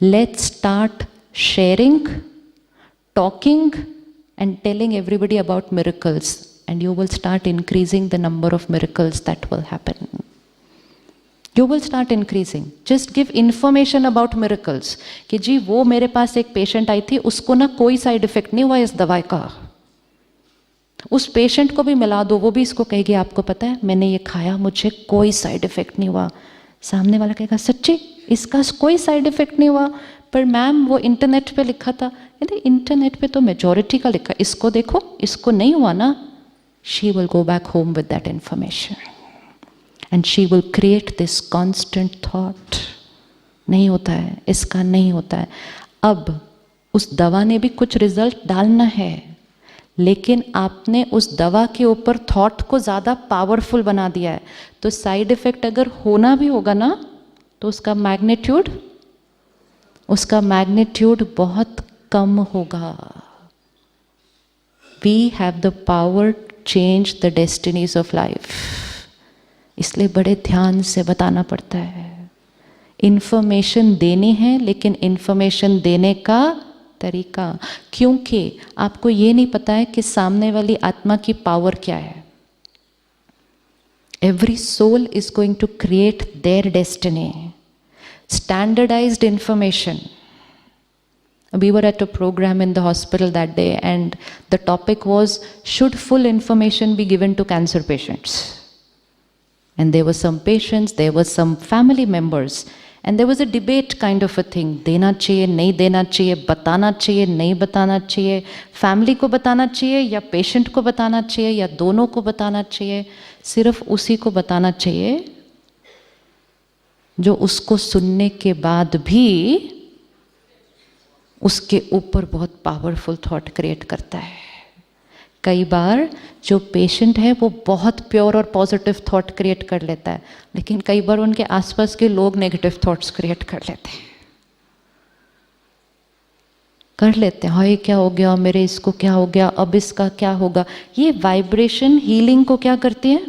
Let's start sharing, talking and telling everybody about miracles, and you will start increasing the number of miracles that will happen. You will start increasing. Just give information about miracles कि जी वो मेरे पास एक patient आई थी, उसको ना कोई side effect नहीं हुआ इस दवाई का, उस पेशेंट को भी मिला दो, वो भी इसको कहेगी आपको पता है मैंने ये खाया मुझे कोई साइड इफेक्ट नहीं हुआ। सामने वाला कहेगा सच्ची इसका कोई साइड इफेक्ट नहीं हुआ, पर मैम वो इंटरनेट पे लिखा था। यदि इंटरनेट पे तो मेजॉरिटी का लिखा, इसको देखो इसको नहीं हुआ ना। She will go back home with that information and she will create this constant thought, नहीं होता है, इसका नहीं होता है। अब उस दवा ने भी कुछ रिजल्ट डालना है, लेकिन आपने उस दवा के ऊपर थॉट को ज़्यादा पावरफुल बना दिया है, तो साइड इफेक्ट अगर होना भी होगा ना तो उसका मैग्नीट्यूड बहुत कम होगा। We have the power to change the destinies of life, इसलिए बड़े ध्यान से बताना पड़ता है। इंफॉर्मेशन देनी है, लेकिन इंफॉर्मेशन देने का तरीका, क्योंकि आपको ये नहीं पता है कि सामने वाली आत्मा की पावर क्या है। Every soul is going to create their destiny. Standardized information. We were at a program in the hospital that day and the topic was, should full information be given to cancer patients? And there were some patients, there were some family members, and there was a debate kind of a thing. देना चाहिए, नहीं देना चाहिए, बताना चाहिए, नहीं बताना चाहिए, फैमिली को बताना चाहिए या पेशेंट को बताना चाहिए या दोनों को बताना चाहिए। सिर्फ उसी को बताना चाहिए जो उसको सुनने के बाद भी उसके ऊपर बहुत पावरफुल थॉट क्रिएट करता है। कई बार जो पेशेंट है वो बहुत प्योर और पॉजिटिव थॉट क्रिएट कर लेता है, लेकिन कई बार उनके आसपास के लोग नेगेटिव थॉट्स क्रिएट कर लेते हैं, हाय क्या हो गया मेरे, इसको क्या हो गया, अब इसका क्या होगा। ये वाइब्रेशन हीलिंग को क्या करती है,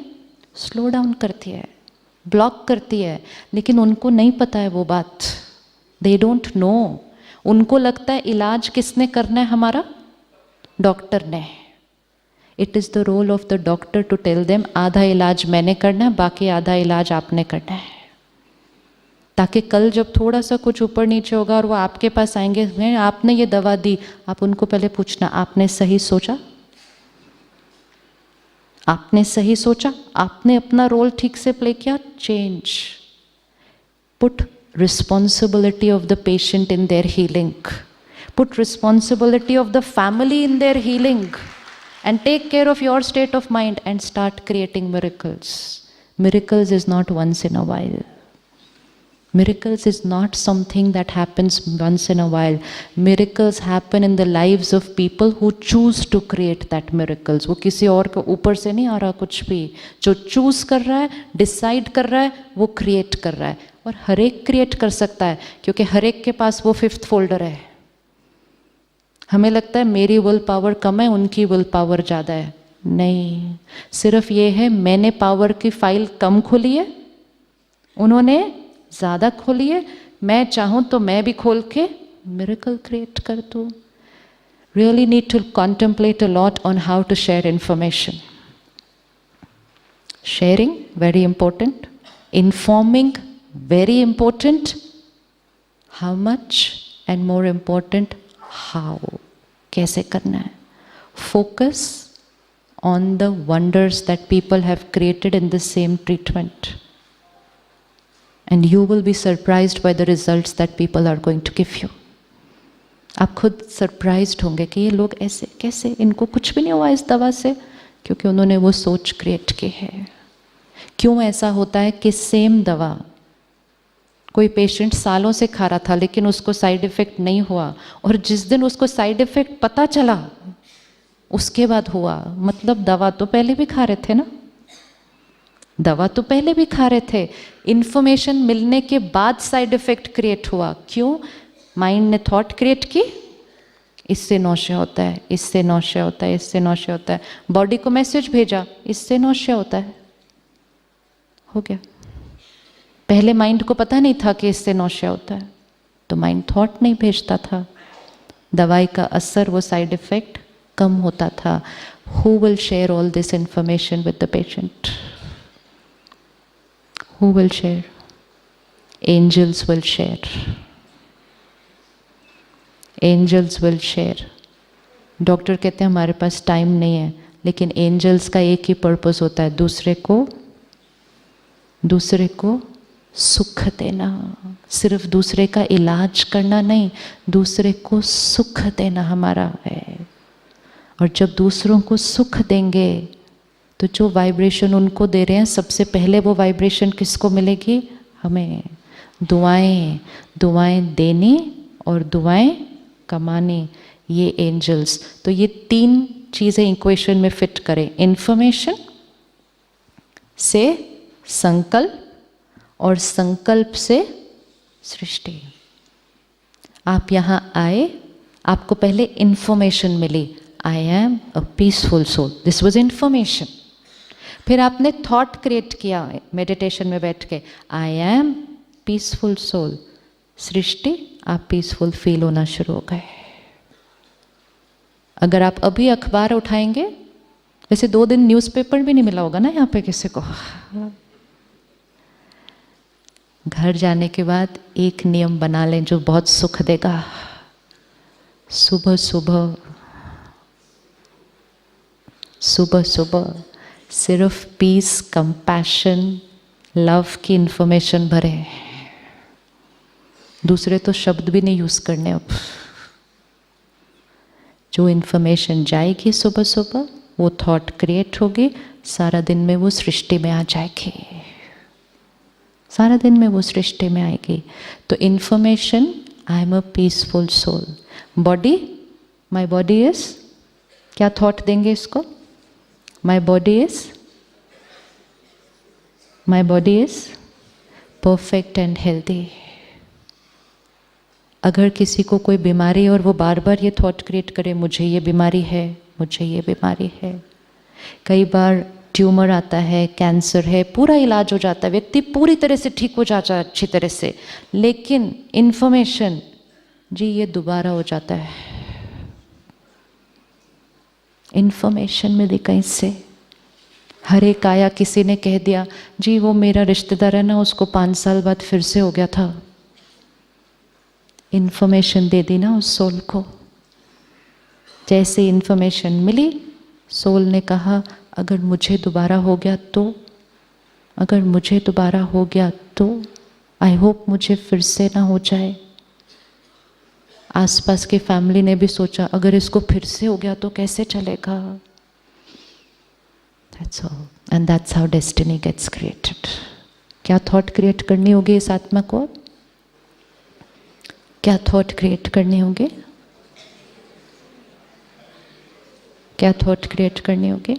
स्लो डाउन करती है, ब्लॉक करती है, लेकिन उनको नहीं पता है वो बात। They don't know. उनको लगता है इलाज किसने करना है, हमारा डॉक्टर ने। It is the role of the doctor to tell them आधा इलाज मैंने करना है, बाकी आधा इलाज आपने करना है, ताकि कल जब थोड़ा सा कुछ ऊपर नीचे होगा और वो आपके पास आएंगे, आपने ये दवा दी, आप उनको पहले पूछना आपने सही सोचा, आपने सही सोचा, आपने अपना रोल ठीक से प्ले किया। Change, put responsibility of the patient in their healing, put responsibility of the family in their healing, and take care of your state of mind and start creating miracles. Miracles is not once in a while. Miracles is not something that happens once in a while. Miracles happen in the lives of people who choose to create that miracles. वो किसी और के ऊपर से नहीं आ रहा कुछ भी, जो चूज कर रहा है, डिसाइड कर रहा है, वो क्रिएट कर रहा है। और हर एक क्रिएट कर सकता है, क्योंकि हर एक के पास वो 5th फोल्डर है। हमें लगता है मेरी विल पावर कम है, उनकी विल पावर ज़्यादा है। नहीं, सिर्फ ये है मैंने पावर की फाइल कम खोली है, उन्होंने ज़्यादा खोली है। मैं चाहूँ तो मैं भी खोल के मिरेकल क्रिएट कर दूँ। Really need to contemplate a lot on how to share information. Sharing very important, informing very important, how much and more important how, कैसे करना है। Focus on the wonders that people have created in the same treatment and you will be surprised by the results that people are going to give you. आप खुद surprised होंगे कि ये लोग ऐसे कैसे, इनको कुछ भी नहीं हुआ इस दवा से, क्योंकि उन्होंने वो सोच क्रिएट की है। क्यों ऐसा होता है कि सेम दवा कोई पेशेंट सालों से खा रहा था लेकिन उसको साइड इफ़ेक्ट नहीं हुआ, और जिस दिन उसको साइड इफ़ेक्ट पता चला उसके बाद हुआ। मतलब दवा तो पहले भी खा रहे थे ना, दवा तो पहले भी खा रहे थे, इन्फॉर्मेशन मिलने के बाद साइड इफ़ेक्ट क्रिएट हुआ। क्यों? माइंड ने थॉट क्रिएट की, इससे नौशा होता है, इससे नौशा होता है, इससे नौशा होता है। बॉडी को मैसेज भेजा, इससे नौशा होता है, हो गया। पहले माइंड को पता नहीं था कि इससे नौशा होता है, तो माइंड थॉट नहीं भेजता था, दवाई का असर, वो साइड इफेक्ट कम होता था. Who will share all this information with the patient? Who will share? Angels will share. Angels will share. Doctor कहते हैं हमारे पास टाइम नहीं है, लेकिन एंजल्स का एक ही पर्पस होता है, दूसरे को सुख देना. सिर्फ दूसरे का इलाज करना नहीं, दूसरे को सुख देना हमारा है. और जब दूसरों को सुख देंगे तो जो वाइब्रेशन उनको दे रहे हैं, सबसे पहले वो वाइब्रेशन किसको मिलेगी? हमें. दुआएं देनी और दुआएं कमानी, ये एंजल्स. तो ये 3 चीज़ें इक्वेशन में फिट करें. इन्फॉर्मेशन से संकल्प और संकल्प से सृष्टि. आप यहाँ आए, आपको पहले इन्फॉर्मेशन मिली, I am a peaceful soul. This was information. फिर आपने थॉट क्रिएट किया मेडिटेशन में बैठ के, I am peaceful soul. Srishti, आप पीसफुल फील होना शुरू हो गए. अगर आप अभी अखबार उठाएंगे, वैसे 2 दिन न्यूज़पेपर भी नहीं मिला होगा ना यहाँ पे किसी को. घर जाने के बाद एक नियम बना लें जो बहुत सुख देगा. सुबह सुबह सिर्फ पीस, कंपैशन, लव की इंफॉर्मेशन भरे. दूसरे तो शब्द भी नहीं यूज करने. अब जो इंफॉर्मेशन जाएगी सुबह वो थॉट क्रिएट होगी, सारा दिन में वो सृष्टि में आ जाएगी, सारा दिन में वो सृष्टि में आएगी. तो information, I am a peaceful soul. Body, my body is, क्या थॉट देंगे इसको? My body is perfect and healthy. अगर किसी को कोई बीमारी और वो बार बार ये थॉट क्रिएट करे, मुझे ये बीमारी है, मुझे ये बीमारी है. कई बार ट्यूमर आता है, कैंसर है, पूरा इलाज हो जाता है, व्यक्ति पूरी तरह से ठीक हो जाता है अच्छी तरह से, लेकिन इन्फॉर्मेशन, जी ये दोबारा हो जाता है. इन्फॉर्मेशन मिली कहीं से. हर एक आया, किसी ने कह दिया जी वो मेरा रिश्तेदार है ना, उसको 5 साल बाद फिर से हो गया था. इन्फॉर्मेशन दे दी ना उस सोल को. जैसे इन्फॉर्मेशन मिली, सोल ने कहा अगर मुझे दोबारा हो गया तो, आई होप मुझे फिर से ना हो जाए. आसपास की फैमिली ने भी सोचा अगर इसको फिर से हो गया तो कैसे चलेगा. That's all. And that's how destiny gets created. क्या थॉट क्रिएट करनी होगी इस आत्मा को? क्या थॉट क्रिएट करनी होगी?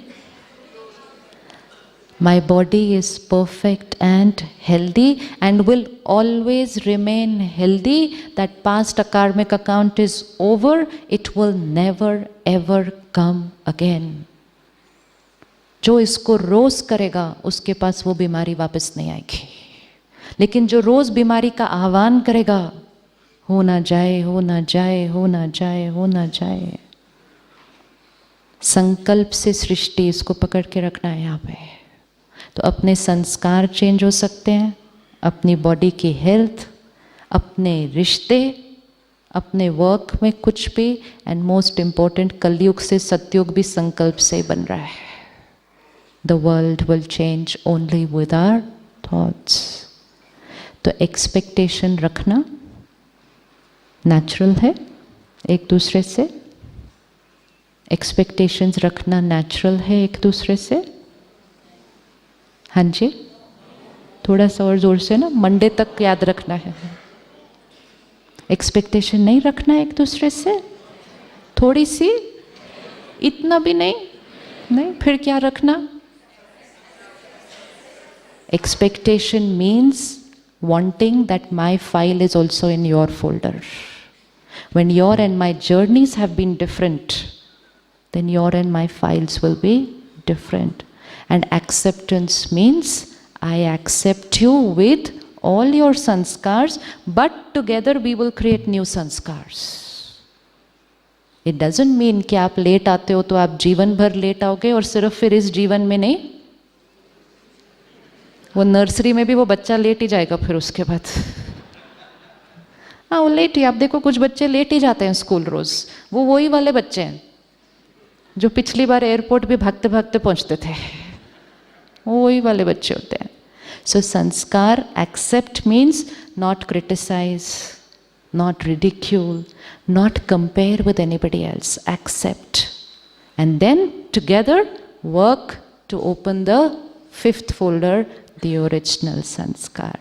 My body is perfect and healthy and will always remain healthy. That past karmic account is over. It will never ever come again. जो इसको रोज करेगा उसके पास वो बीमारी वापस नहीं आएगी. लेकिन जो रोज बीमारी का आह्वान करेगा, हो ना जाए, संकल्प से सृष्टि, इसको पकड़ के रखना है यहाँ पे. तो अपने संस्कार चेंज हो सकते हैं, अपनी बॉडी की हेल्थ, अपने रिश्ते, अपने वर्क में कुछ भी, एंड मोस्ट इम्पॉर्टेंट कलयुग से सतयुग भी संकल्प से ही बन रहा है. The world will change only with our thoughts. तो एक्सपेक्टेशन रखना नेचुरल है एक दूसरे से. एक्सपेक्टेशंस रखना नेचुरल है एक दूसरे से. हाँ जी, थोड़ा सा और जोर से ना, मंडे तक याद रखना है. एक्सपेक्टेशन नहीं रखना एक दूसरे से, थोड़ी सी, इतना भी नहीं, फिर क्या रखना? Expectation means wanting that my file is also in your folder. When your and my journeys have been different, then your and my files will be different. And acceptance means I accept you with all your sanskars, but together we will create new sanskars. It doesn't mean कि आप late आते हो तो आप जीवन भर late आओगे और सिर्फ फिर इस जीवन में नहीं, वो नर्सरी में भी वो बच्चा लेट ही जाएगा फिर उसके बाद। हाँ, वो लेट ही, आप देखो कुछ बच्चे लेट ही जाते हैं स्कूल रोज, वो वही वाले बच्चे हैं जो पिछली बार एयरपोर्ट भी भागते भागते पहुंचते थे, वो वही वाले बच्चे होते हैं। So sanskar accept means not criticise, not ridicule, not compare with anybody else, accept. And then together work to open the fifth folder, the original sanskar.